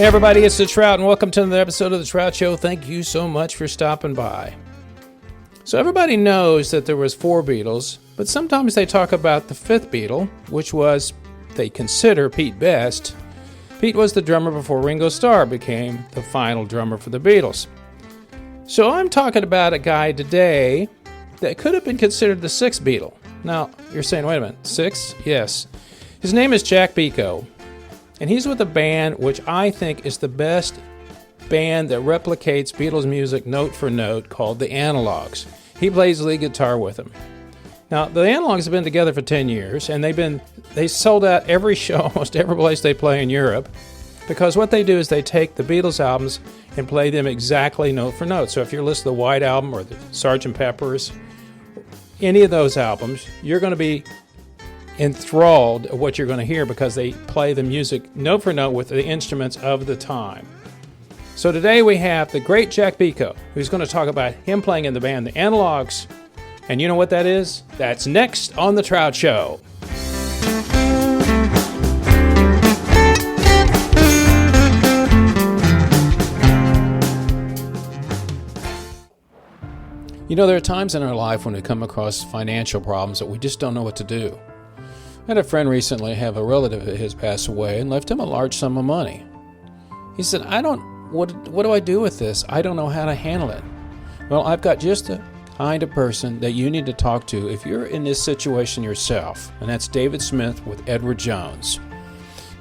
everybody, it's the Trout, and welcome to another episode of the Trout Show. Thank you so much for stopping by. So everybody knows that there was 4 Beatles, but sometimes they talk about the 5th Beatle, which was, they consider, Pete Best. Pete was the drummer before Ringo Starr became the final drummer for the Beatles. So I'm talking about a guy today that could have been considered the 6th Beatle. Now, you're saying, wait a minute, 6? Yes. His name is Jac Bico. And he's with a band which I think is the best band that replicates Beatles music note for note, called the Analogues. He plays lead guitar with them. Now, the Analogues have been together for 10 years, and they sold out every show, almost every place they play in Europe, because what they do is they take the Beatles albums and play them exactly note for note. So if you're listening to the White Album or the Sgt. Pepper's, any of those albums, you're going to be enthralled of what you're going to hear because they play the music note for note with the instruments of the time. So today we have the great Jac Bico, who's going to talk about him playing in the band the Analogues. And you know what that is? That's next on the Trout Show. You know, there are times in our life when we come across financial problems that we just don't know what to do. I had a friend recently have a relative of his pass away and left him a large sum of money. He said, what do I do with this? I don't know how to handle it. Well, I've got just the kind of person that you need to talk to if you're in this situation yourself, and that's David Smith with Edward Jones.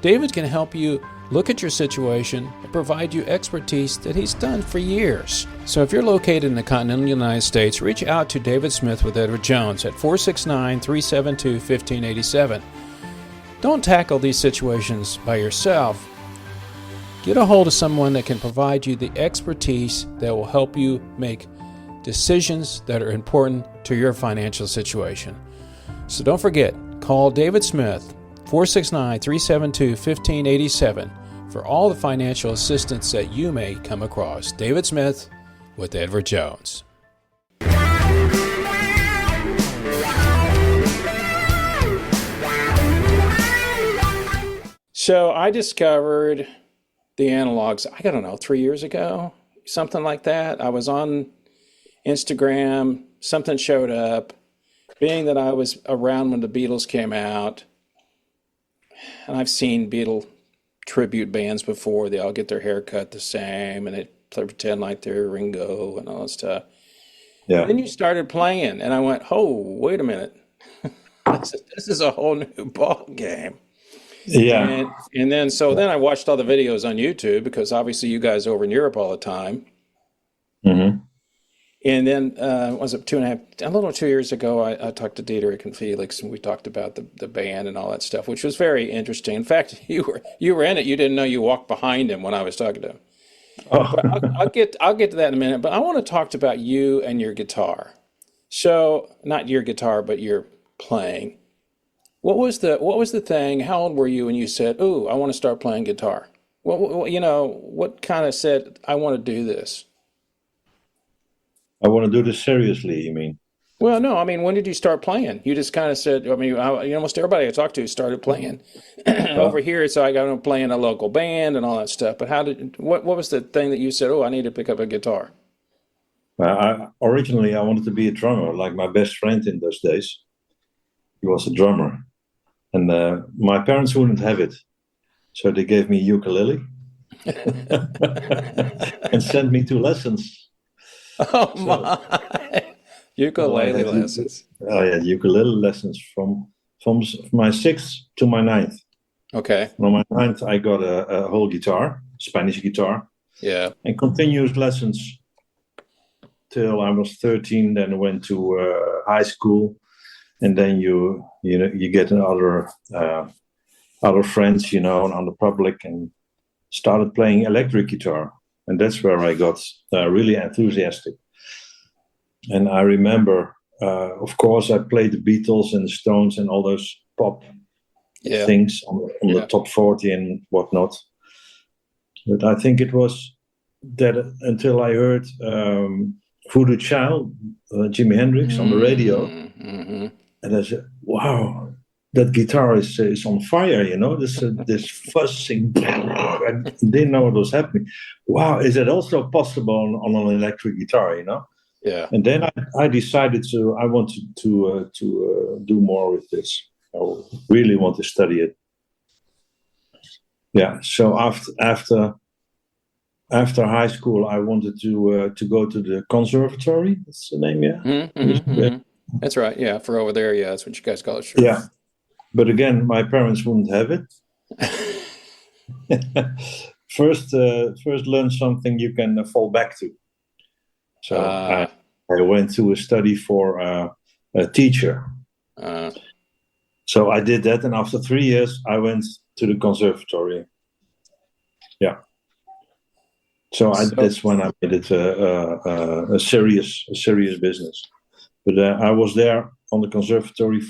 David can help you look at your situation and provide you expertise that he's done for years. So if you're located in the continental United States, reach out to David Smith with Edward Jones at 469-372-1587. Don't tackle these situations by yourself. Get a hold of someone that can provide you the expertise that will help you make decisions that are important to your financial situation. So don't forget, call David Smith 469-372-1587 for all the financial assistance that you may come across. David Smith with Edward Jones. So I discovered the Analogues, I don't know, 3 years ago, something like that. I was on Instagram, something showed up, being that I was around when the Beatles came out. And I've seen Beatle tribute bands before. They all get their hair cut the same, and they pretend like they're Ringo and all that stuff. Yeah. And then you started playing, and I went, oh, wait a minute. This is a whole new ball game. Yeah. And then I watched all the videos on YouTube because obviously you guys are over in Europe all the time. Mm-hmm. And then, was it 2 years ago, I talked to Dietrich and Felix, and we talked about the band and all that stuff, which was very interesting. In fact, you were in it. You didn't know you walked behind him when I was talking to him. Oh. I'll get to that in a minute, but I want to talk about you and your guitar. So, not your guitar, but your playing. What was the thing? How old were you when you said, "Ooh, I want to start playing guitar"? What kind of said, "I want to do this"? I want to do this seriously, you mean? Well, no, I mean, when did you start playing? You just kind of said, almost everybody I talked to started playing. Over here, it's like I'm playing in a local band and all that stuff. But what was the thing that you said, oh, I need to pick up a guitar? Originally, I wanted to be a drummer, like my best friend in those days. He was a drummer. And my parents wouldn't have it. So they gave me a ukulele and sent me to lessons. Oh my! Ukulele lessons. Oh yeah, ukulele lessons from my 6th to my 9th. Okay. From my 9th, I got a whole guitar, Spanish guitar. Yeah. And continuous lessons till I was 13. Then I went to high school, and then you get other friends, on the public, and started playing electric guitar. And that's where I got really enthusiastic. And I remember, of course, I played the Beatles and the Stones and all those pop things on the top 40 and whatnot. But I think it was that until I heard Voodoo Child, Jimi Hendrix on the radio. Mm-hmm. And I said, wow, that guitar is on fire, you know, this fuzzing. I didn't know what was happening. Wow, is it also possible on an electric guitar, you know? Yeah. And then I decided I wanted to do more with this. I really want to study it. Yeah. So after high school, I wanted to go to the conservatory. That's the name, yeah. That's right. Yeah, for over there. Yeah, that's what you guys call it. Sure. Yeah. But again, my parents wouldn't have it. First learn something you can fall back to. So I went to a study for a teacher. So I did that, and after 3 years, I went to the conservatory. Yeah. So that's when I made it a serious business. But I was there on the conservatory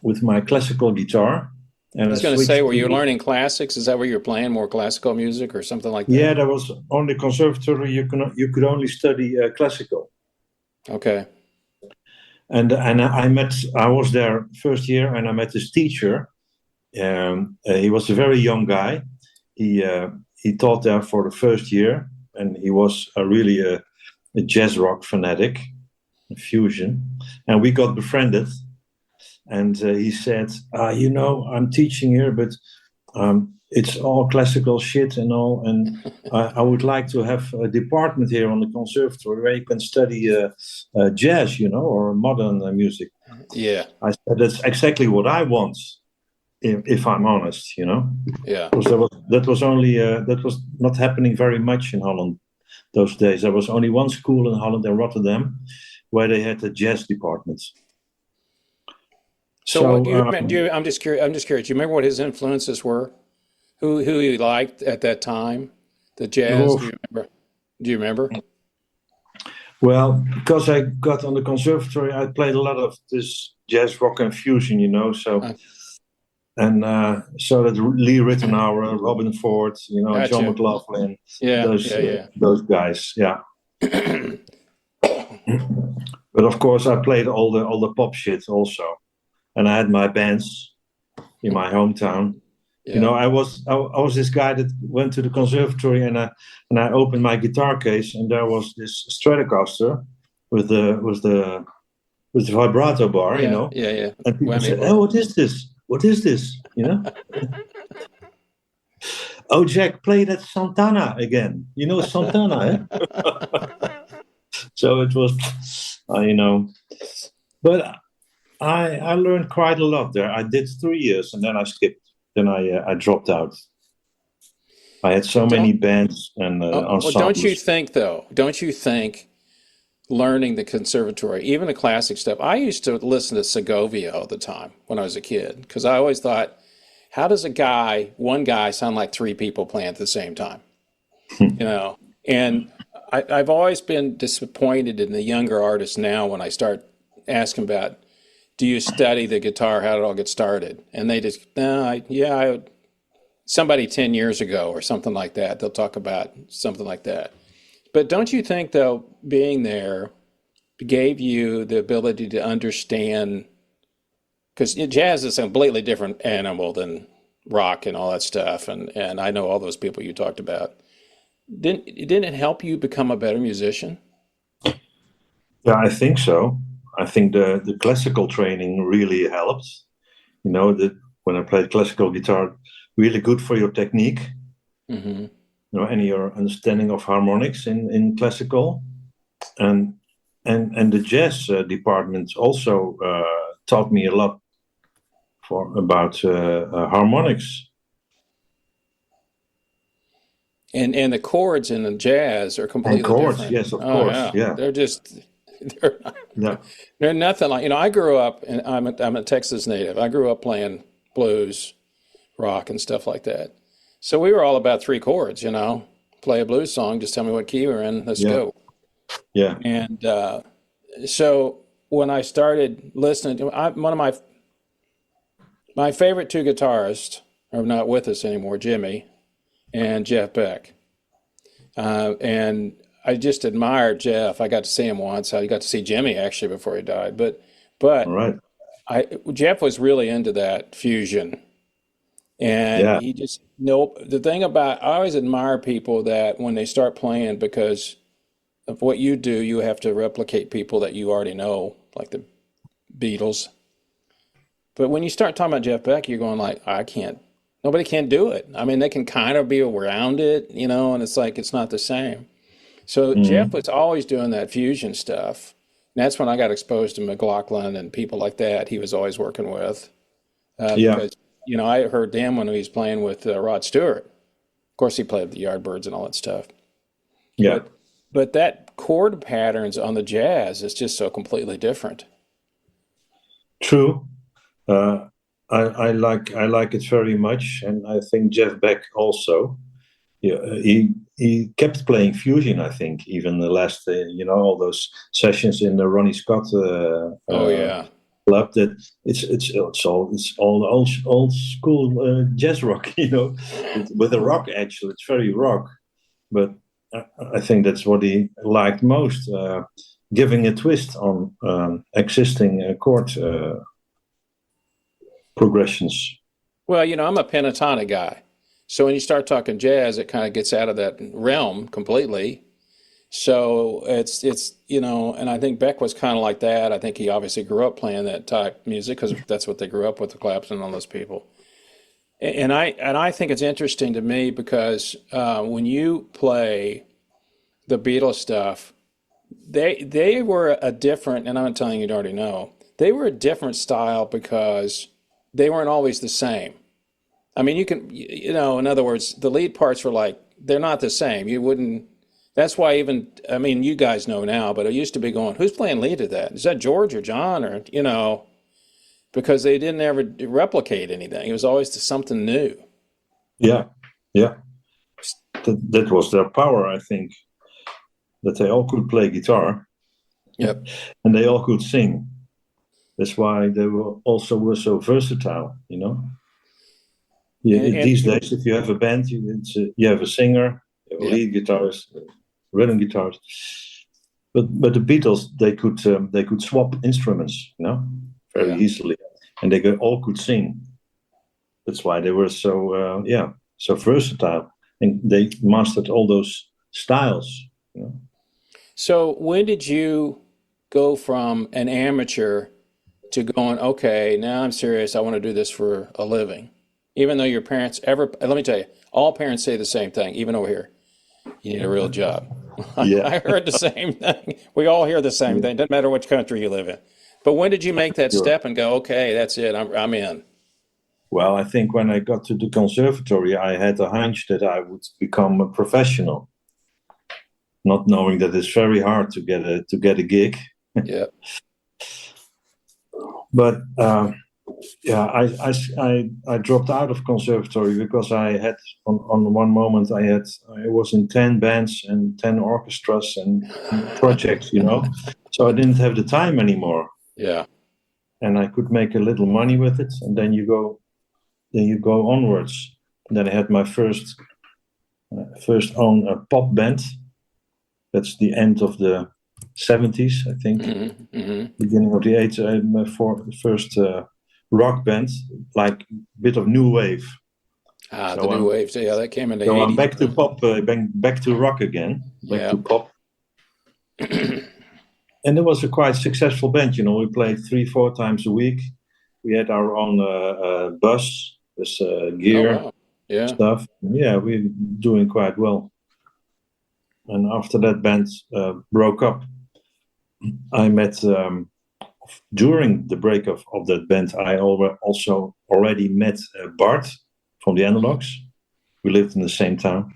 with my classical guitar. And I was going to say, were you learning classics? Is that where you're playing more classical music or something like that? Yeah, that was on the conservatory. You could only study classical. Okay. And I was there first year, and I met this teacher. He was a very young guy. He taught there for the first year, and he was really a jazz rock fanatic, a fusion, and we got befriended. And he said, I'm teaching here, but it's all classical shit and all. And I would like to have a department here on the conservatory where you can study jazz, or modern music. Yeah. I said, that's exactly what I want, if I'm honest, Yeah. Because that was not happening very much in Holland those days. There was only one school in Holland, in Rotterdam, where they had a jazz department. So I'm just curious. Do you remember what his influences were? Who he liked at that time? The jazz. Do you remember? Well, because I got on the conservatory, I played a lot of this jazz rock and fusion, So, so that Lee Rittenauer, Robin Ford, Gotcha. John McLaughlin, those guys, yeah. But of course, I played all the pop shit also. And I had my bands in my hometown. Yeah. I was this guy that went to the conservatory, and I opened my guitar case, and there was this Stratocaster with the vibrato bar, Yeah. And people said, "Oh, what is this? What is this?" Oh, Jack, play that Santana again. Santana, eh? So it was, but. I learned quite a lot there. I did 3 years, and then I skipped. Then I dropped out. I had so many bands and ensembles. Well, don't you think learning the conservatory, even the classic stuff, I used to listen to Segovia all the time when I was a kid, because I always thought, how does one guy sound like three people playing at the same time? And I've always been disappointed in the younger artists now when I start asking about, do you study the guitar? How did it all get started? And they just, somebody 10 years ago or something like that, they'll talk about something like that. But don't you think, though, being there gave you the ability to understand, because jazz is a completely different animal than rock and all that stuff, and I know all those people you talked about. Didn't it help you become a better musician? Yeah, I think so. I think the classical training really helped. That when I played classical guitar, really good for your technique. Mm-hmm. And your understanding of harmonics in classical, and the jazz department also taught me a lot about harmonics. And the chords in the jazz are completely different. Yes, of course, yeah. They're nothing like, I grew up, and I'm a Texas native. I grew up playing blues, rock, and stuff like that. So we were all about three chords, play a blues song, just tell me what key we're in, let's go. Yeah. And so when I started listening to one of my favorite two guitarists are not with us anymore, Jimmy and Jeff Beck. And I just admired Jeff. I got to see him once. I got to see Jimmy actually before he died. But all right. Jeff was really into that fusion. And Yeah, he just, nope. The thing about, I always admire people that when they start playing, because of what you do, you have to replicate people that you already know, like the Beatles. But when you start talking about Jeff Beck, you're going like, I can't, nobody can do it. I mean, they can kind of be around it, and it's like, it's not the same. So Jeff hmm was always doing that fusion stuff. And that's when I got exposed to McLaughlin and people like that he was always working with. yeah, Because, I heard Dan when he was playing with Rod Stewart. Of course, he played with the Yardbirds and all that stuff. yeah. But that chord patterns on the jazz is just so completely different. True. Uh, I like it very much, and I think Jeff Beck also. Yeah, he kept playing fusion. I think even the last, all those sessions in the Ronnie Scott Oh yeah, club. That it's all old school jazz rock. With a rock edge. So it's very rock, but I think that's what he liked most, giving a twist on existing chord progressions. well, I'm a pentatonic guy. So when you start talking jazz, it kind of gets out of that realm completely. So and I think Beck was kind of like that. I think he obviously grew up playing that type music because that's what they grew up with, the Clapton and all those people. And I think it's interesting to me because when you play the Beatles stuff, they were a different, and I'm not telling you already know, they were a different style because they weren't always the same. I mean, you can, in other words, the lead parts were like, they're not the same. You wouldn't, that's why even, I mean, you guys know now, but it used to be going, who's playing lead to that? Is that George or John or, because they didn't ever replicate anything. It was always something new. Yeah, yeah. That was their power, I think, that they all could play guitar Yep. and they all could sing. That's why they were so versatile. And These days, if you have a band, you have a singer, you have a yeah, lead guitarist, a rhythm guitarist. But the Beatles, they could swap instruments, very yeah. easily, and all could sing. That's why they were so versatile, and they mastered all those styles. So when did you go from an amateur to going, okay, now I'm serious. I want to do this for a living. Even though your parents let me tell you, all parents say the same thing, even over here. You need a real job. Yeah. I heard the same thing. We all hear the same thing. Doesn't matter which country you live in. But when did you make that Sure. step and go, okay, that's it. I'm in. Well, I think when I got to the conservatory, I had a hunch that I would become a professional, not knowing that it's very hard to get a gig. Yeah. But yeah, I dropped out of conservatory because I had on one moment I was in 10 bands and 10 orchestras and projects. So I didn't have the time anymore, Yeah. and I could make a little money with it, and then you go onwards. And then I had my first own pop band. That's the end of the 70s, I think, beginning of the 80s. I had my first rock band, like a bit of new wave. Ah, So the new I'm wave. So yeah, that came in the so I'm 80s. back to pop, back to rock again, back Yeah. to pop. And it was a quite successful band. We played 3-4 times a week. We had our own bus with Oh, gear wow. Yeah. stuff. Yeah, we're doing quite well. And after that band broke up, I met during the break of that band. I also already met Bart from the Analogues. We lived in the same town,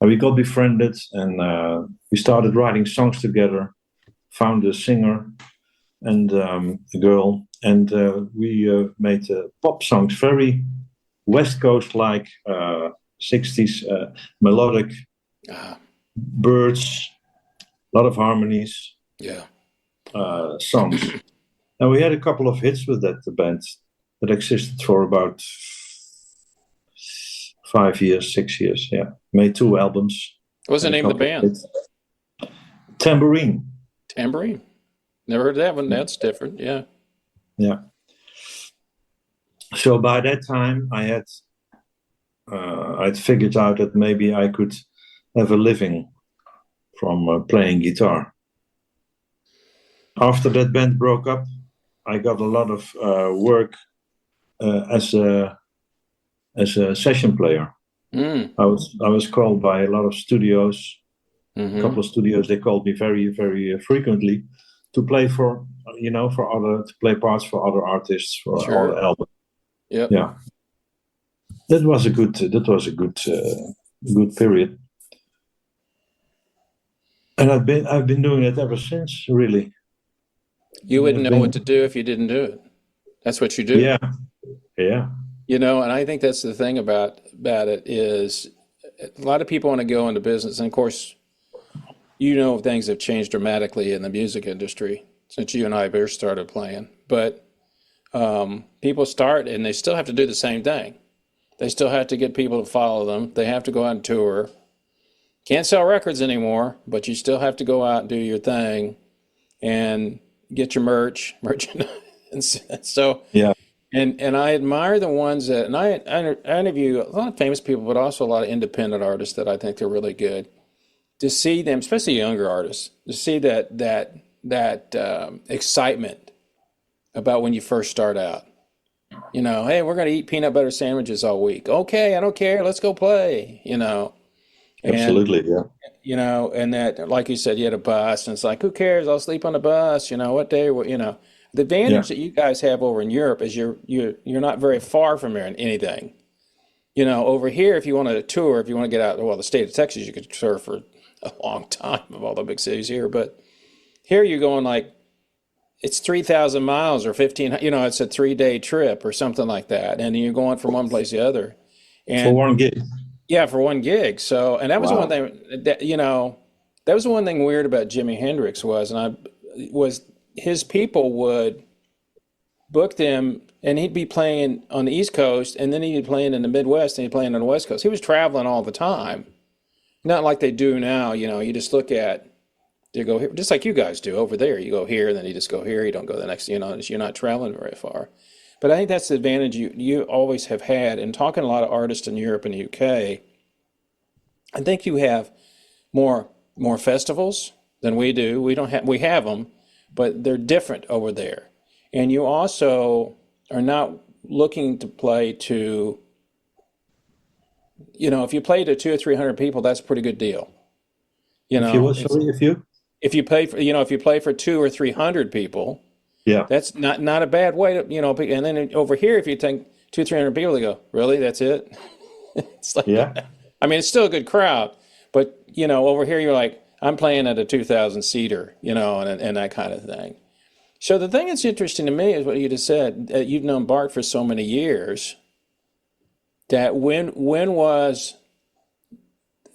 and we got befriended, and we started writing songs together. Found a singer and a girl, and we made pop songs, very West Coast like 60s melodic Ah, birds, a lot of harmonies yeah. songs. And we had a couple of hits with that band that existed for about 5 years, 6 years. Yeah, made 2 albums What's the and a name of the couple of band? hits. Tambourine. Tambourine. Never heard of that one. That's different. Yeah. Yeah. So by that time, I'd figured out that maybe I could have a living from playing guitar. After that band broke up, I got a lot of work as a session player. I was called by a lot of studios, a couple of studios. They called me very, very frequently to play for to play parts for other artists for other albums. Yep. Yeah, that was a good good period, and I've been doing it ever since. Really, You wouldn't know what to do if you didn't do it. That's what you do. Yeah, yeah. And I think that's the thing about it is a lot of people want to go into business, and of course, things have changed dramatically in the music industry since you and I first started playing. But people start and they still have to do the same thing. They still have to get people to follow them. They have to go out and tour. Can't sell records anymore, but you still have to go out and do your thing and get your merchandise. And so, Yeah. And I admire the ones that, and I interview a lot of famous people, but also a lot of independent artists that I think are really good. To see them, especially younger artists, to see that excitement about when you first start out. Hey, we're going to eat peanut butter sandwiches all week. Okay, I don't care. Let's go play. Absolutely, yeah. And that, like you said, you had a bus, and it's like, who cares? I'll sleep on the bus. What day? The advantage that you guys have over in Europe is you're not very far from anything. Over here, if you want to tour, if you want to get out, the state of Texas, you could tour for a long time of all the big cities here. But here you're going like, it's 3,000 miles or 15, it's a 3-day trip or something like that. And you're going from one place to the other. And for one gig. Yeah, for one gig. So, and that was one thing that, that was the one thing weird about Jimi Hendrix was his people would book them and he'd be playing on the East Coast and then he'd be playing in the Midwest and he'd be playing on the West Coast. He was traveling all the time. Not like they do now, you just look at, you go here, just like you guys do over there. You go here and then you just go here. You don't go the next, you're not traveling very far. But I think that's the advantage you always have had. And talking to a lot of artists in Europe and the UK, I think you have more festivals than we do. We have them, but they're different over there. And you also are not looking to play to, if you play to 200 or 300 people, that's a pretty good deal. If you play for 200 or 300 people, yeah, that's not a bad way to, and then over here, if you take 200 or 300 people, they go, really, that's it? It's like, yeah. I mean, it's still a good crowd, but over here, you're like, I'm playing at a 2,000 seater, and that kind of thing. So the thing that's interesting to me is what you just said. You've known Bart for so many years. That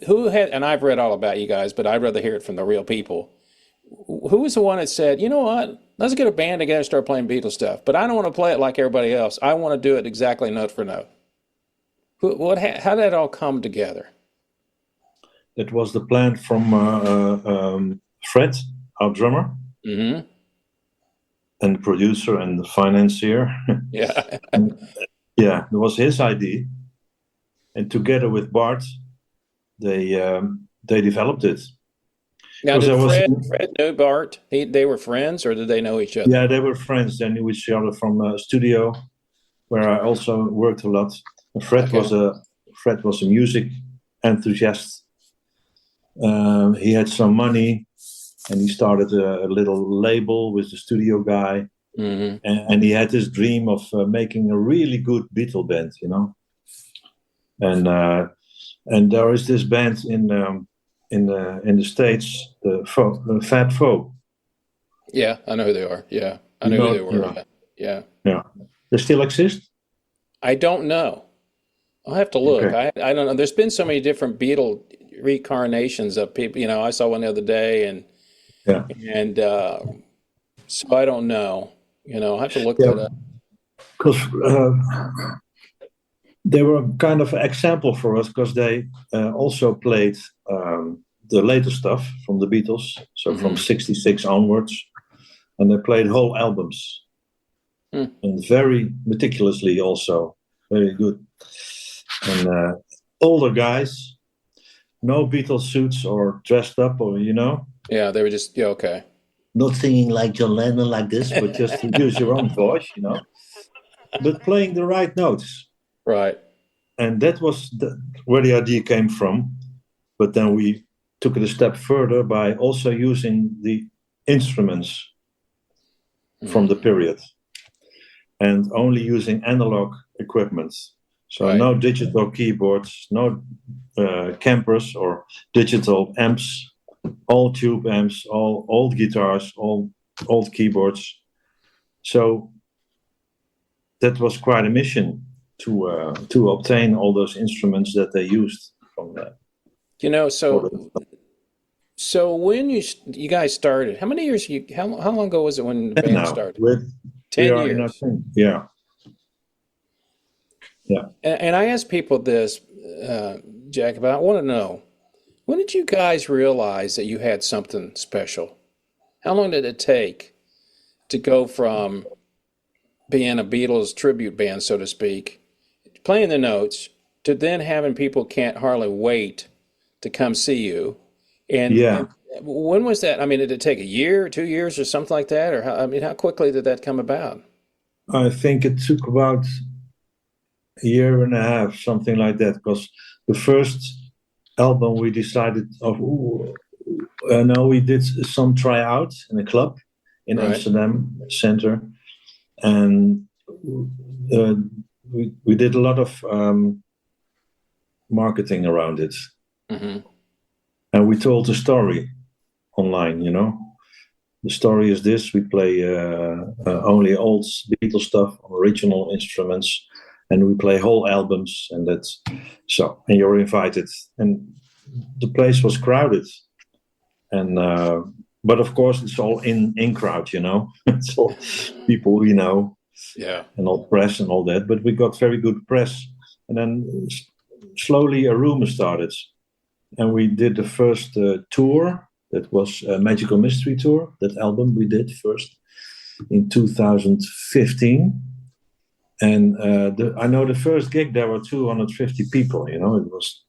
who had, and I've read all about you guys, but I'd rather hear it from the real people. Who was the one that said, you know what, let's get a band together and start playing Beatles stuff, but I don't want to play it like everybody else. I want to do it exactly note for note. How did that all come together? That was the plan from Fred, our drummer, and the producer and the financier. Yeah. Yeah, it was his idea. And together with Bart, they developed it. Now, did Fred know Bart? They were friends, or did they know each other? Yeah, they were friends. They knew each other from a studio where I also worked a lot. And Fred was a music enthusiast. He had some money, and he started a little label with the studio guy. Mm-hmm. And he had this dream of making a really good Beatle band, And there is this band in the States, the Fat Four. Yeah, I know who they are. Yeah, I know who they were. Yeah. They still exist? I don't know. I'll have to look. Okay. I don't know. There's been so many different Beatle reincarnations of people. I saw one the other day, and so I don't know. I'll have to look that up. Because they were kind of an example for us, because they also played the later stuff from the Beatles, so from '66 onwards, and they played whole albums. and very meticulously also, very good. And older guys, no Beatles suits or dressed up or Yeah, they were just okay. not singing like John Lennon like this, but just to use your own voice, but playing the right notes. Right. And that was where the idea came from. But then we took it a step further by also using the instruments from the period and only using analog equipment. So Right. no digital keyboards, no campers or digital amps, all tube amps, all old guitars, all old keyboards. So that was quite a mission to obtain all those instruments that they used from that. So when you guys started, how many years how long ago was it when the band Now started? we 10 are in our years. 10. Yeah. And I ask people this, Jack, but I want to know, when did you guys realize that you had something special? How long did it take to go from being a Beatles tribute band, so to speak, playing the notes, to then having people can't hardly wait to come see you? And when was that? I mean, did it take a year, 2 years, or something like that? Or how quickly did that come about? I think it took about a year and a half, something like that, because the first album we decided of, no, we did some tryouts in a club in Right. Amsterdam Center, and we did a lot of marketing around it, and we told the story online. The story is this: we play only old Beatles stuff on original instruments, and we play whole albums, and that's so. And you're invited, and the place was crowded, and but of course it's all in crowd, it's all people, Yeah. and all press and all that. But we got very good press, and then slowly a rumor started, and we did the first tour. That was a Magical Mystery Tour. That album we did first in 2015. And I know the first gig there were 250 people. It was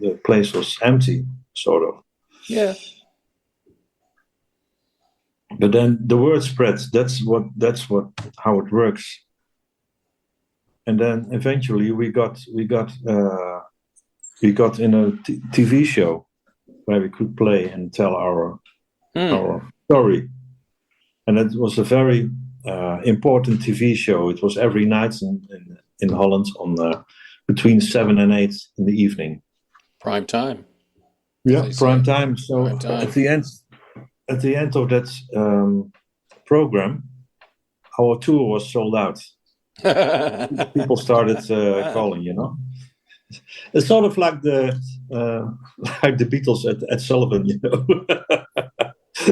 the place was empty, sort of. Yeah. But then the word spread. That's how it works. And then eventually we got in a TV show where we could play and tell our story, and it was a very important TV show. It was every night in Holland on between 7 and 8 in the evening. Prime time. Yeah, prime time. So Prime time. At the end of that program, our tour was sold out. People started calling. It's sort of like the Beatles at Sullivan.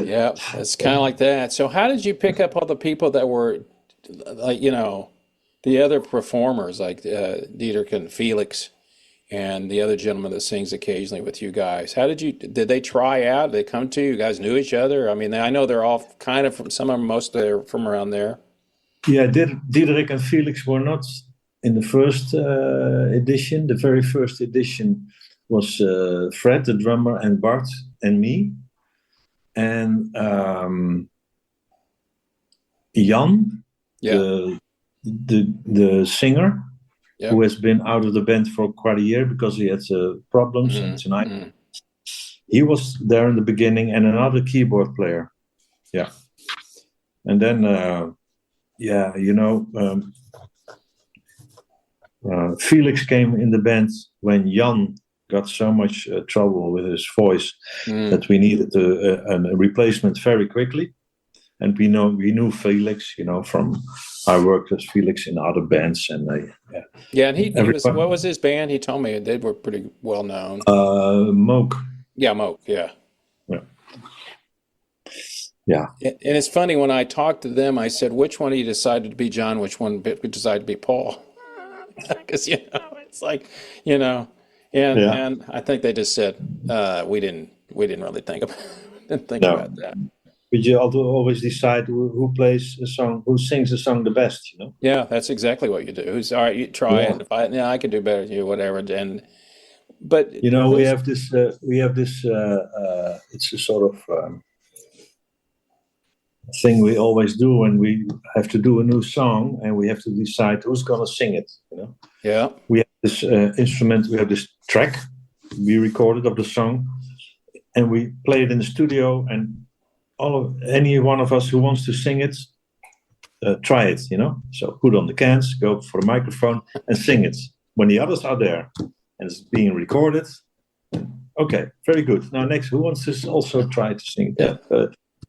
Yeah, it's kind of like that. So how did you pick up all the people that were like, the other performers like Dietrich and Felix and the other gentleman that sings occasionally with you guys? Did they try out? Did they come to you? You guys knew each other? I mean, I know they're all kind of most of them from around there. Yeah, Dietrich and Felix were not in the first edition. The very first edition was Fred, the drummer, and Bart and me. And Jan, the singer, who has been out of the band for quite a year because he had problems tonight. He was there in the beginning, and another keyboard player. Yeah. And then, Felix came in the band when Jan got so much trouble with his voice that we needed a replacement very quickly. And we knew Felix, from I worked with Felix in other bands, and and he was. What was his band? He told me they were pretty well known. Moke. Yeah, Moke. Yeah. Yeah. And it's funny, when I talked to them, I said, which one of you decided to be John? Which one decided to be Paul? Because it's like, and I think they just said we didn't really think about that. but you always decide who plays a song, who sings a song the best, you know? Yeah, that's exactly what you do. Who's all right? You try Yeah. it. If I could do better than you, whatever. But You know, who's we have this, it's a sort of thing we always do when we have to do a new song and we have to decide who's going to sing it, you know? yeah. We have this instrument, we have this track we recorded of the song, and we play it in the studio, and any one of us who wants to sing it, try it, you know? So put on the cans, go for the microphone and sing it when the others are there and it's being recorded. Okay, very good. Now next, who wants to also try to sing? Yeah.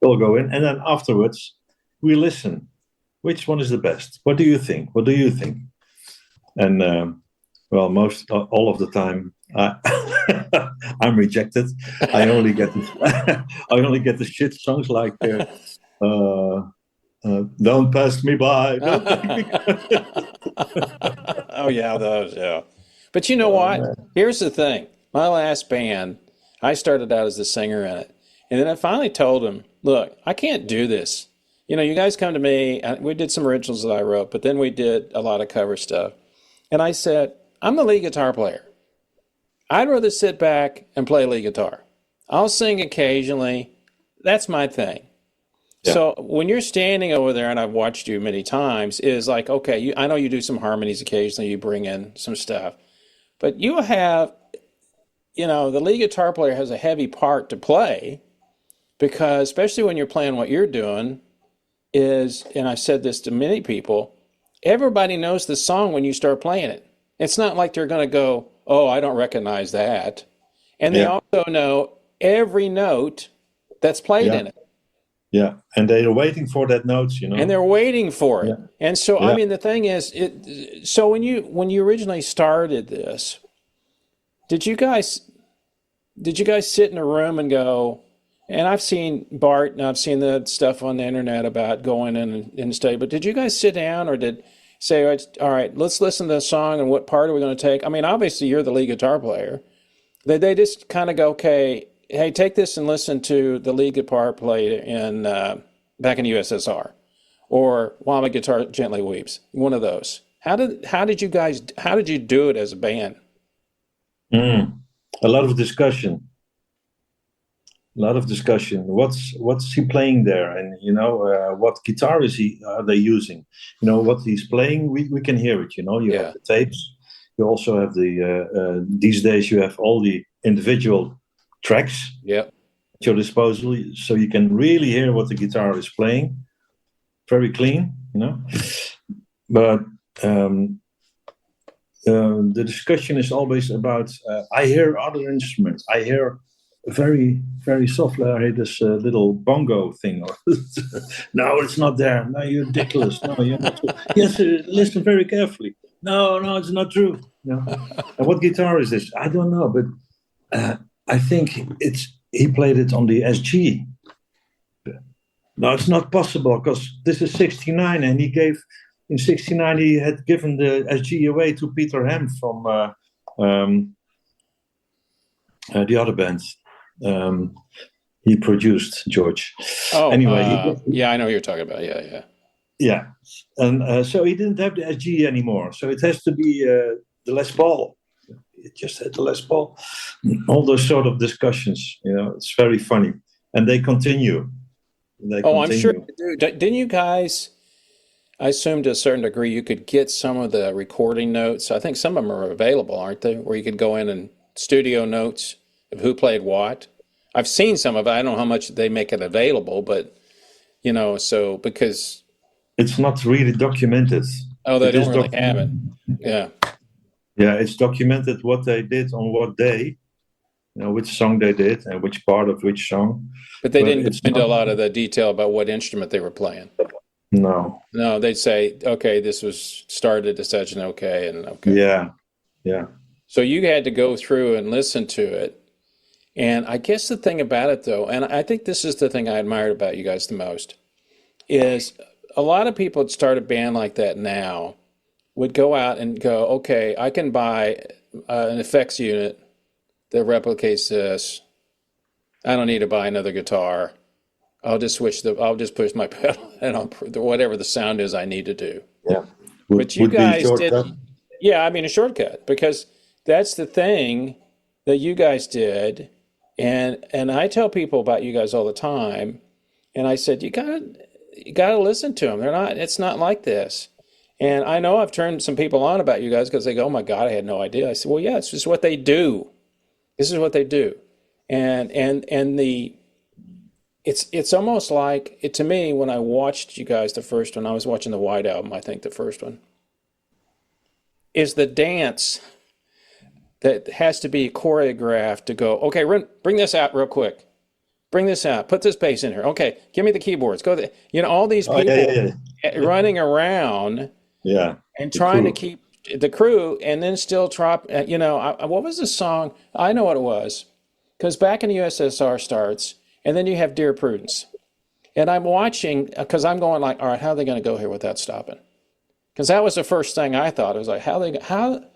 We'll go in, and then afterwards we listen. Which one is the best? What do you think? What do you think? And well, all of the time, I'm rejected. I only get the shit songs like "Don't Pass Me By." Don't take me. Oh yeah, those, yeah. But you know what? Man. Here's the thing. My last band, I started out as the singer in it. And then I finally told them, look, I can't do this. You know, you guys come to me, we did some originals that I wrote, but then we did a lot of cover stuff. And I said, I'm the lead guitar player. I'd rather sit back and play lead guitar. I'll sing occasionally. That's my thing. Yeah. So when you're standing over there, and I've watched you many times, is like, okay, I know you do some harmonies occasionally, you bring in some stuff, but you have, you know, the lead guitar player has a heavy part to play because, especially when you're playing what you're doing, and I've said this to many people, everybody knows the song when you start playing it. It's not like they're going to go, oh, I don't recognize that. And they also know every note that's played in it. Yeah, and they're waiting for that notes, you know. And they're waiting for it. Yeah. And so, I mean, the thing is, so when you originally started this, did you guys sit in a room and go, and I've seen Bart and I've seen the stuff on the internet about going in and study, but did you guys sit down or did say, all right, let's listen to the song and what part are we going to take? I mean, obviously you're the lead guitar player. They just kind of go, okay, hey, take this and listen to the lead guitar played in back in the USSR, or While My Guitar Gently Weeps. One of those. How did you do it as a band? A lot of discussion. What's he playing there, and you know what guitar are they using? You know what he's playing. We can hear it. You know, you have the tapes. You also have these days you have all the individual tracks at your disposal, so you can really hear what the guitar is playing. Very clean, you know. But the discussion is always about. I hear other instruments. I hear very, very softly. I hear this little bongo thing. No, it's not there. No, you're ridiculous. No, you're not true. Yes, listen very carefully. No, it's not true. No. And what guitar is this? I don't know, but I think he played it on the SG. No, it's not possible because this is 69, and in 69 he had given the SG away to Peter Ham from the other band. He produced George. Oh, anyway, I know what you're talking about. Yeah, and so he didn't have the SG anymore. So it has to be the Les Paul. It just had the Les Paul. All those sort of discussions, you know, it's very funny, and they continue. I'm sure you do. Didn't you guys? I assume to a certain degree you could get some of the recording notes. I think some of them are available, aren't they? Where you could go in and studio notes of who played what. I've seen some of it. I don't know how much they make it available, but you know, so because it's not really documented. Oh, they don't really have it. Yeah, it's documented what they did on what day, you know, which song they did and which part of which song. But they didn't go into a lot of the detail about what instrument they were playing. No, they'd say, okay, this was started as such and okay. Yeah. So you had to go through and listen to it. And I guess the thing about it, though, and I think this is the thing I admired about you guys the most, is a lot of people that start a band like that now would go out and go, okay, I can buy an effects unit that replicates this. I don't need to buy another guitar. I'll just push my pedal and I'll whatever the sound is I need to do. Yeah. But you Would be guys did, shortcut. yeah, I mean a shortcut because that's the thing that you guys did, and I tell people about you guys all the time, and I said you gotta listen to them. It's not like this. And I know I've turned some people on about you guys because they go, "Oh my God, I had no idea." I said, "Well, yeah, it's just what they do. This is what they do," and the it's almost like it to me when I watched you guys the first one. I was watching the White Album, I think the first one is the dance that has to be choreographed to go. Okay, bring this out real quick. Bring this out. Put this bass in here. Okay, give me the keyboards. Go. All these Oh, people yeah. running around Yeah. and The trying to crew. keep the crew, and then still drop. What was the song? I know what it was, because back in the USSR starts, and then you have Dear Prudence, and I'm watching because I'm going like, all right, how are they going to go here without stopping? Because that was the first thing I thought. It was like,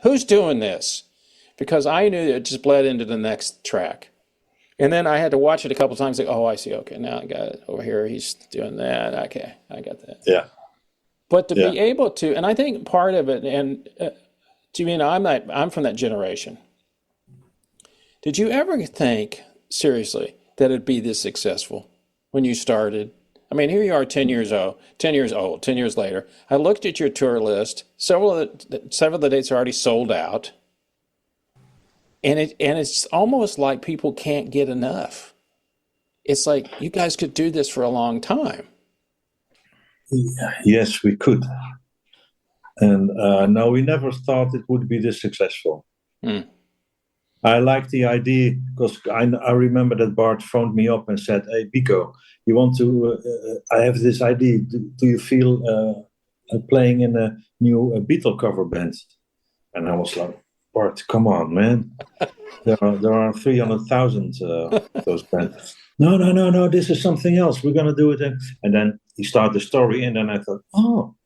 who's doing this? Because I knew it just bled into the next track. And then I had to watch it a couple times. Like, oh, I see. Okay, now I got it over here. He's doing that. Okay, I got that. Yeah. But to Yeah. be able to, and I think part of it, and I'm from that generation. Did you ever think seriously that it'd be this successful when you started? I mean, here you are, 10 years old, 10 years later. I looked at your tour list. Several of the dates are already sold out. And it's almost like people can't get enough. It's like you guys could do this for a long time. Yes, we could. And no, we never thought it would be this successful. Hmm. I like the idea because I remember that Bart phoned me up and said, "Hey, Bico, you want to? I have this idea. Do you feel playing in a new Beatle cover band?" And I was like, "Bart, come on, man. There are 300,000 those bands. No. This is something else. We're gonna do it." And then he started the story, and then I thought, "Oh,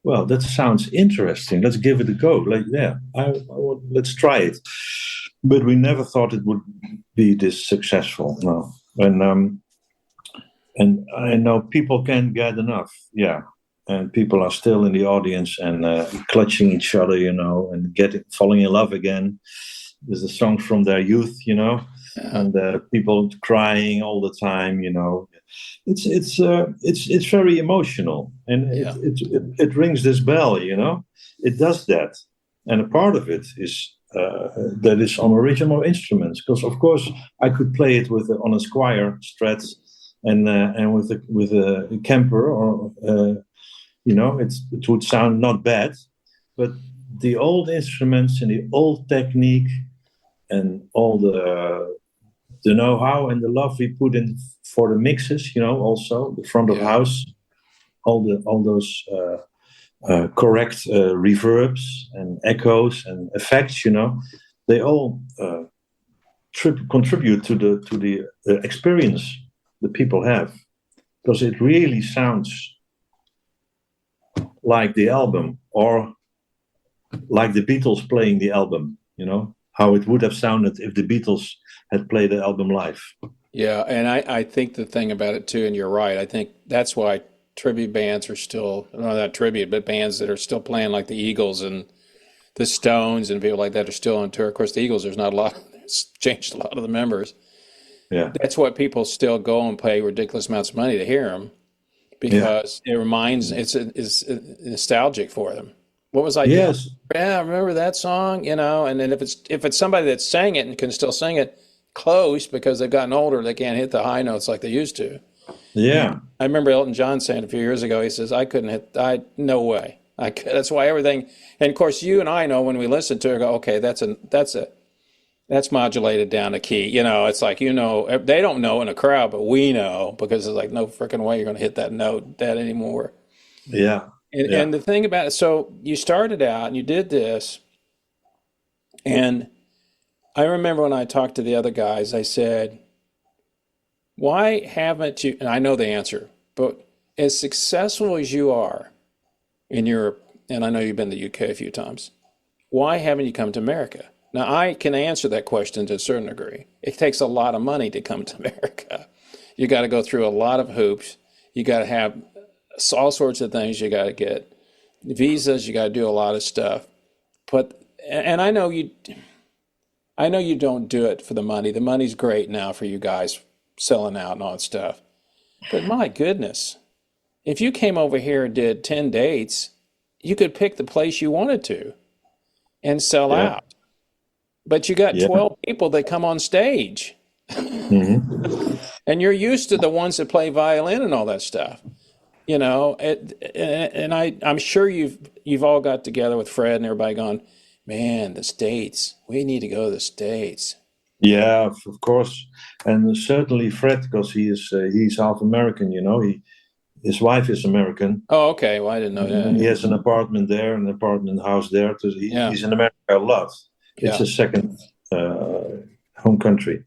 well, that sounds interesting. Let's give it a go. Like, yeah, let's try it." But we never thought it would be this successful. No, and I know people can't get enough. Yeah, and people are still in the audience and clutching each other, and falling in love again. There's the songs from their youth, and people crying all the time. It's very emotional, and Yeah. it rings this bell. It does that, and a part of it is that is on original instruments. Because of course I could play it on a Squier Strat and with a Kemper or it would sound not bad, but the old instruments and the old technique and all the know-how and the love we put in for the mixes, also the front of house, all those correct reverbs and echoes and effects, they all contribute to the experience that people have, because it really sounds like the album, or like the Beatles playing the album, how it would have sounded if the Beatles had played the album live. Yeah, and I think the thing about it too, and you're right, I think that's why tribute bands are still, not tribute, but bands that are still playing like the Eagles and the Stones and people like that are still on tour. Of course, the Eagles, there's not a lot, it's changed a lot of the members. Yeah. That's what people still go and pay ridiculous amounts of money to hear them, because it reminds, it's nostalgic for them. What was I doing? Yes. Yeah, I remember that song, and then if it's somebody that sang it and can still sing it close because they've gotten older, they can't hit the high notes like they used to. Yeah. I remember Elton John saying a few years ago, he says, no way. That's why everything, and of course you and I know when we listen to it, go, okay, that's modulated down a key. It's like, they don't know in a crowd, but we know, because it's like, no freaking way you're going to hit that note that anymore. Yeah. And the thing about it, so you started out and you did this, and I remember when I talked to the other guys, I said, why haven't you, and I know the answer, but as successful as you are in Europe, and I know you've been to the UK a few times, why haven't you come to America? Now, I can answer that question to a certain degree. It takes a lot of money to come to America. You got to go through a lot of hoops. You got to have all sorts of things you got to get. Visas, you got to do a lot of stuff. But, and I know you don't do it for the money. The money's great now for you guys selling out and all that stuff. But my goodness, if you came over here and did 10 dates, you could pick the place you wanted to and sell out. But you got 12 people that come on stage. Mm-hmm. And you're used to the ones that play violin and all that stuff. You know, and I'm sure you've all got together with Fred and everybody gone, man, the States, we need to go to the States. Yeah, of course. And certainly Fred, because he's half American, you know. His wife is American. Oh, okay. Well, I didn't know that. And he has an apartment there, an apartment house there. So he's in America a lot. It's his second home country.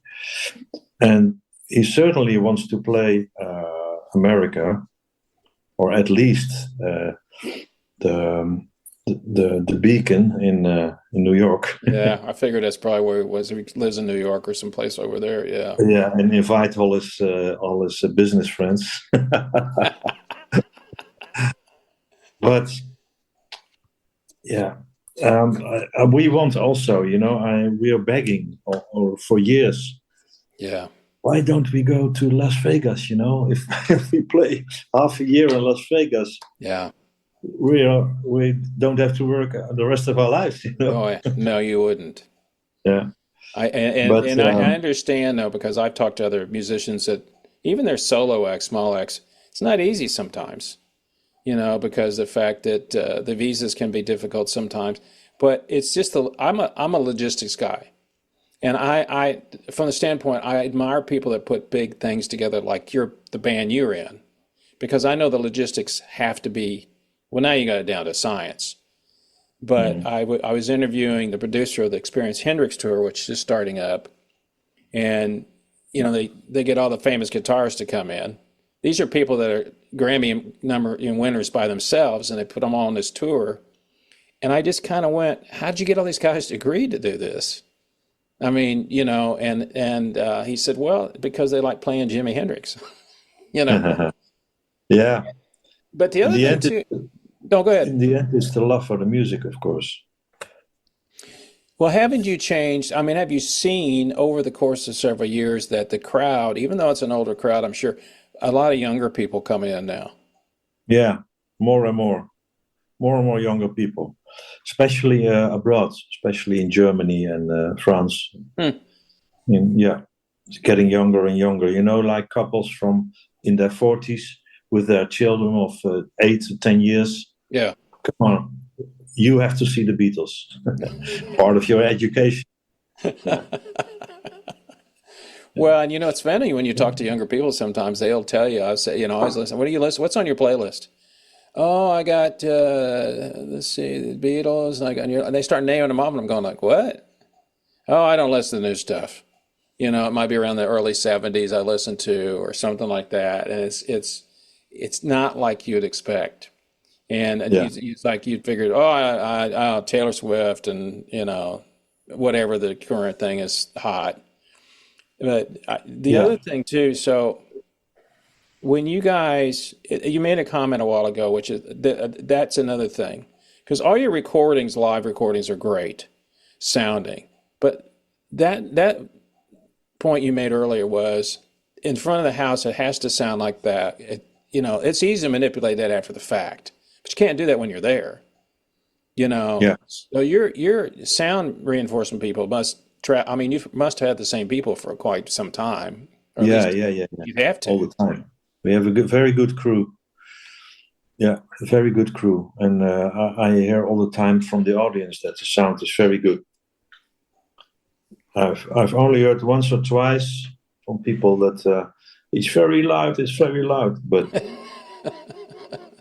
And he certainly wants to play America, or at least the Beacon in New York. Yeah, I figured that's probably where he was. He lives in New York or someplace over there. Yeah. Yeah, and invite all his business friends. But yeah, we want also. You know, we are begging or for years. Yeah. Why don't we go to Las Vegas? You know, if we play half a year in Las Vegas, we don't have to work the rest of our lives. You know? Oh, no, you wouldn't. Yeah, I understand though, because I've talked to other musicians that even their solo acts, small acts, it's not easy sometimes. You know, because the fact that the visas can be difficult sometimes. But it's just I'm a logistics guy. And I, from the standpoint, I admire people that put big things together like the band you're in, because I know the logistics have to be, well, now you got it down to science. But I was interviewing the producer of the Experience Hendrix tour, which is starting up. And, you know, they get all the famous guitarists to come in. These are people that are Grammy winners by themselves, and they put them all on this tour. And I just kind of went, how'd you get all these guys to agree to do this? I mean, you know, and he said, well, because they like playing Jimi Hendrix, you know. Yeah. But the other thing too. No, go ahead. In the end, it's the love for the music, of course. Well, haven't you changed? I mean, have you seen over the course of several years that the crowd, even though it's an older crowd, I'm sure a lot of younger people come in now. Yeah, more and more younger people, especially abroad, especially in Germany and France. It's getting younger and younger. You know, like couples from in their 40s with their children of 8 to 10 years. Yeah, come on, you have to see the Beatles. Part of your education. Well, and you know, it's funny when you talk to younger people. Sometimes they'll tell you, I say, you know, I always listen. What do you listen? What's on your playlist? Oh, I got let's see, the Beatles, and I got. And they start naming them off, and I'm going like, what? Oh, I don't listen to new stuff. You know, it might be around the early '70s I listen to, or something like that, and it's not like you'd expect. And it's like you'd figured, I Taylor Swift, and you know, whatever the current thing is hot. But the other thing too, so when you guys, you made a comment a while ago, which is that's another thing, because all your recordings, live recordings, are great sounding, but that point you made earlier was in front of the house, it has to sound like that. You know, it's easy to manipulate that after the fact, but you can't do that when you're there. You know, so your sound reinforcement people must. I mean, you must have had the same people for quite some time. Yeah. You'd have to. All the time. We have a very good crew. Yeah, a very good crew. And I hear all the time from the audience that the sound is very good. I've only heard once or twice from people that it's very loud, but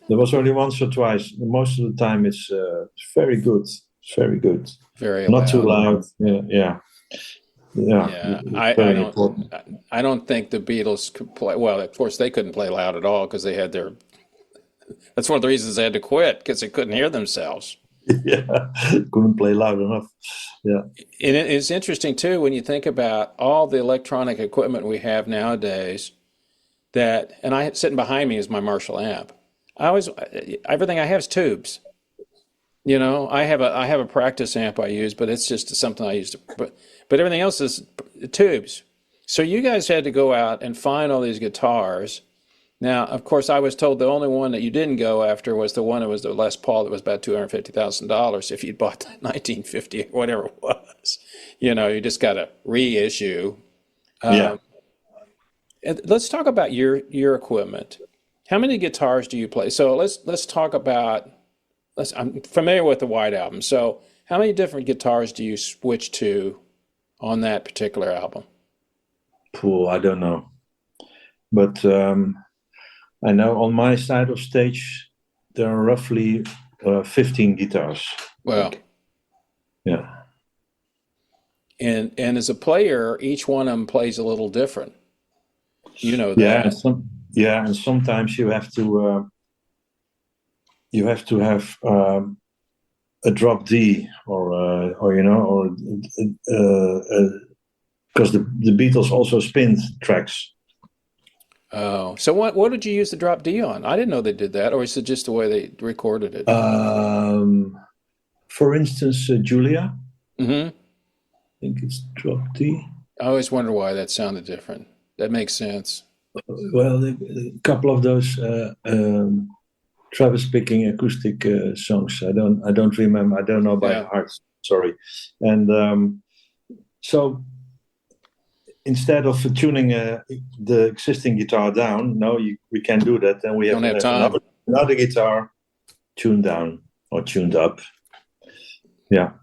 there was only once or twice. Most of the time it's very good. It's very good. Very not loud. Too loud. Yeah. I don't think the Beatles could play. Well, of course, they couldn't play loud at all because they had their. That's one of the reasons they had to quit, because they couldn't hear themselves. Yeah, couldn't play loud enough. Yeah, and it's interesting too when you think about all the electronic equipment we have nowadays. that, and sitting behind me is my Marshall amp. Everything I have is tubes. I have a practice amp I use, but it's just something I use but everything else is tubes. So you guys had to go out and find all these guitars. Now, of course, I was told the only one that you didn't go after was the one that was the Les Paul that was about $250,000 if you'd bought the 1950 whatever it was. You just got a reissue. Yeah. And let's talk about your equipment. How many guitars do you play? So let's talk about. I'm familiar with the White Album. So how many different guitars do you switch to on that particular album? I don't know, but I know on my side of stage there are roughly 15 guitars. Well, yeah. And as a player, each one of them plays a little different. That. Yeah, and sometimes you have to have a drop D because the Beatles also spinned tracks. Oh, so what did you use the drop D on? I didn't know they did that, or is it just the way they recorded it? For instance, Julia. Mm-hmm. I think it's drop D. I always wonder why that sounded different. That makes sense. Well, a couple of those Travis picking acoustic songs. I don't remember. I don't know by heart. Sorry. And so instead of tuning the existing guitar down, we can do that. And we have another guitar tuned down or tuned up. Yeah.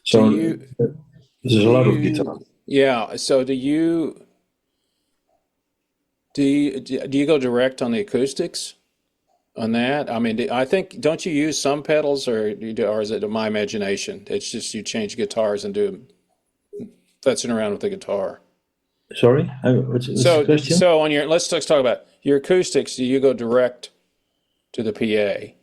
So there's a lot of guitar. Yeah. So do you go direct on the acoustics on that? I mean, I think, don't you use some pedals, or is it my imagination? It's just you change guitars and do fetzing around with the guitar. Sorry, what's the question? So on let's talk about your acoustics. Do you go direct to the PA?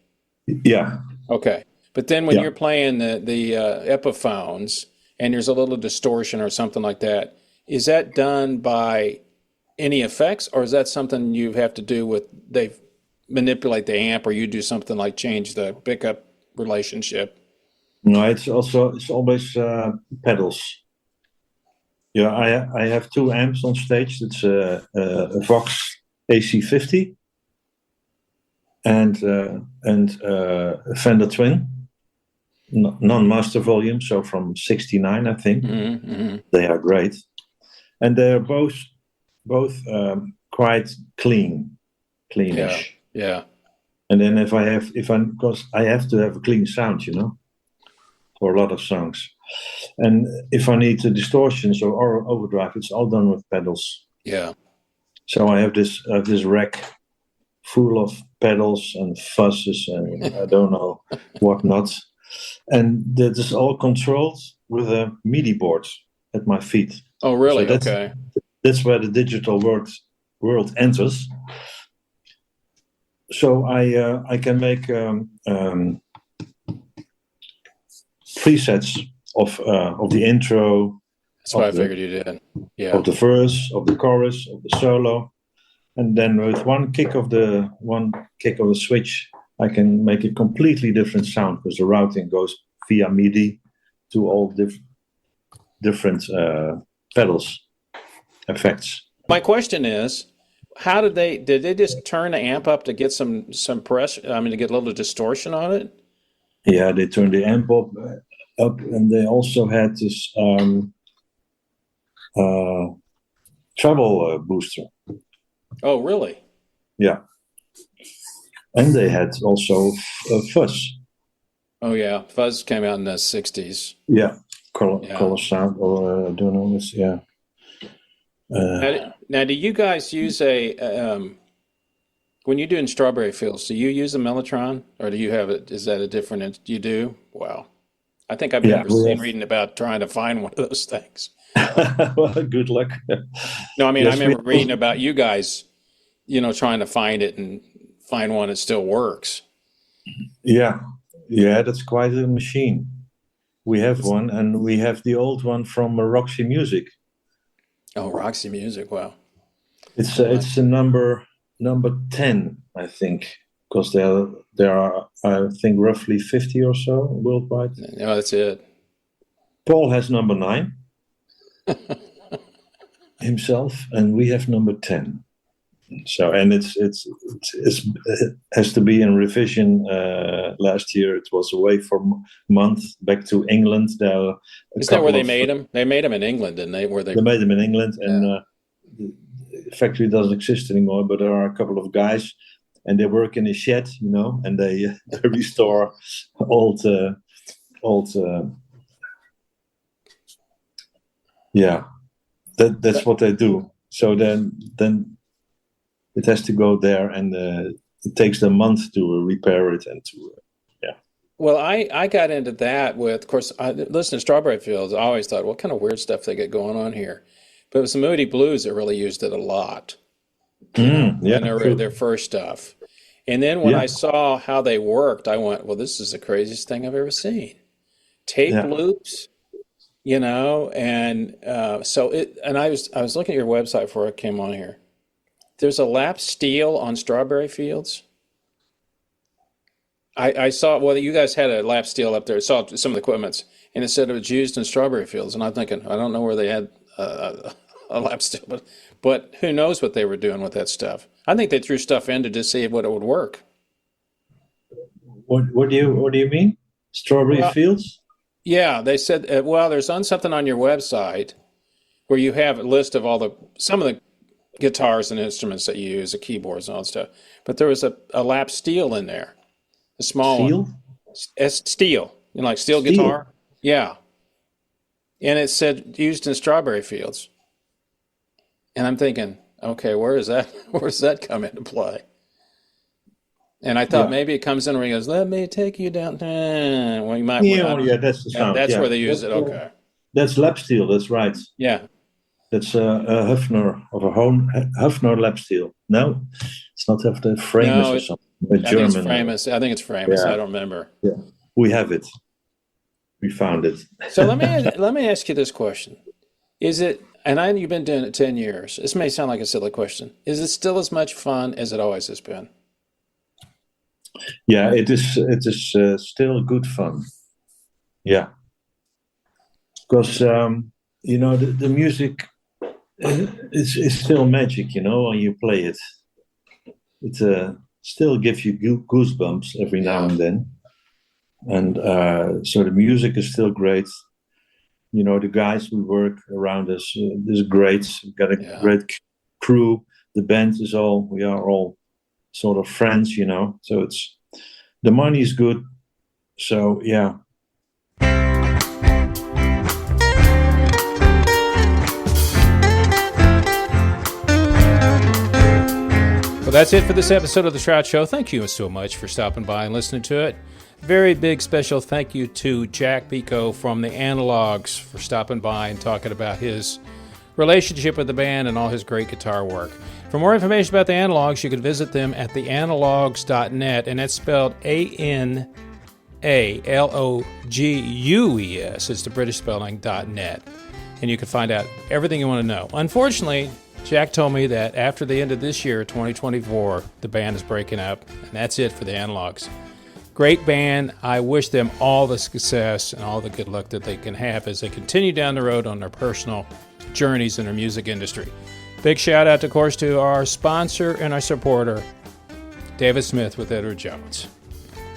Yeah. Okay, but then when you're playing the Epiphones and there's a little distortion or something like that, is that done by any effects, or is that something you have to do with they manipulate the amp, or you do something like change the pickup relationship? No, it's always pedals. Yeah, I have two amps on stage. It's a Vox AC50 and a Fender Twin, non-master volume, so from '69, I think. Mm-hmm. They are great, and they're both quite cleanish. Yeah. And then because I have to have a clean sound, for a lot of songs. And if I need distortions or overdrive, it's all done with pedals. Yeah. So I have this rack full of pedals and fuzzes and I don't know whatnot. And that is all controlled with a MIDI board at my feet. Oh, really? So Okay. That's where the digital world enters. So I can make presets of the intro. That's what I figured you did. Yeah. Of the verse, of the chorus, of the solo, and then with one kick of the switch, I can make a completely different sound because the routing goes via MIDI to all different pedals effects. My question is, how did they just turn the amp up to get some pressure? I mean, to get a little distortion on it? Yeah, they turned the amp up, and they also had this treble booster. Oh, really? Yeah, and they had also fuzz. Oh, yeah, fuzz came out in the '60s. Yeah, color sound, or I don't know this. Yeah. Now, do you guys use when you're doing Strawberry Fields, do you use a Mellotron, or do you have it? Is that a different? You do? Wow. I think I've never seen reading about trying to find one of those things. Well, good luck. No, I mean, I remember reading about you guys, trying to find it and find one that still works. Yeah, that's quite a machine. We have one, and we have the old one from Roxy Music. Oh, Roxy Music, wow. It's a number 10, I think, because there are I think roughly 50 or so worldwide. No, that's it. Paul has number 9 himself, and we have number 10. So, and it has to be in revision. Last year it was away for a month back to England. Is that where they made them? They made them in England, didn't they? They made them in England, and the factory doesn't exist anymore. But there are a couple of guys, and they work in a shed, and they restore old. That's what they do. So then it has to go there, and it takes them a month to repair it and to. Well, I got into that with, of course, I listened to Strawberry Fields. I always thought, what kind of weird stuff they get going on here? But it was the Moody Blues that really used it a lot. Their first stuff. And then when I saw how they worked, I went, well, this is the craziest thing I've ever seen. Tape loops, and and I was looking at your website before I came on here. There's a lap steel on Strawberry Fields. I saw, well, you guys had a lap steel up there. I saw some of the equipments, and it said it was used in Strawberry Fields. And I'm thinking, I don't know where they had a lap steel, but who knows what they were doing with that stuff. I think they threw stuff in to just see what it would work. What do you mean? Strawberry Fields? Yeah, they said, there's something on your website where you have a list of some of the guitars and instruments that you use, the keyboards and all that stuff. But there was a lap steel in there. A small one. Steel. Like steel guitar? Yeah. And it said used in Strawberry Fields. And I'm thinking, okay, where does that come into play? And I thought maybe it comes in where he goes, let me take you down. Well, you might. That's the sound. That's where they use it. Okay. That's lap steel. That's right. Yeah. That's a Hofner lap steel. No, it's not Hofner. Framus or something. German. I think it's Framus. I don't remember. Yeah, we have it. We found it. So let me ask you this question: Is it? And I know you've been doing it 10 years. This may sound like a silly question. Is it still as much fun as it always has been? Yeah, it is. It is still good fun. Yeah, because the music is still magic. When you play it, it still gives you goosebumps every now and then. And so the music is still great. The guys who work around us is great. We've got a great crew. The band we are all sort of friends, So the money is good. So yeah. Well, that's it for this episode of The Trout Show. Thank you so much for stopping by and listening to it. Very big special thank you to Jac Bico from the Analogues for stopping by and talking about his relationship with the band and all his great guitar work. For more information about the Analogues, you can visit them at theanalogues.net, and that's spelled ANALOGUES. It's the British spelling .net, and you can find out everything you want to know. Unfortunately, Jack told me that after the end of this year, 2024, the band is breaking up, and that's it for the Analogues. Great band. I wish them all the success and all the good luck that they can have as they continue down the road on their personal journeys in their music industry. Big shout out, of course, to our sponsor and our supporter, David Smith with Edward Jones.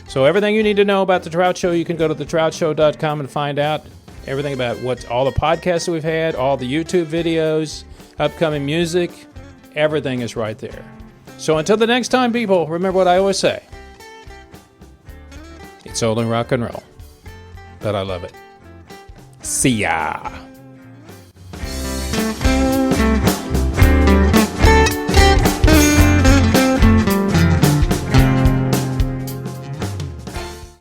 So everything you need to know about The Trout Show, you can go to thetroutshow.com and find out everything about all the podcasts that we've had, all the YouTube videos, upcoming music. Everything is right there. So until the next time, people, remember what I always say. It's only rock and roll, but I love it. See ya.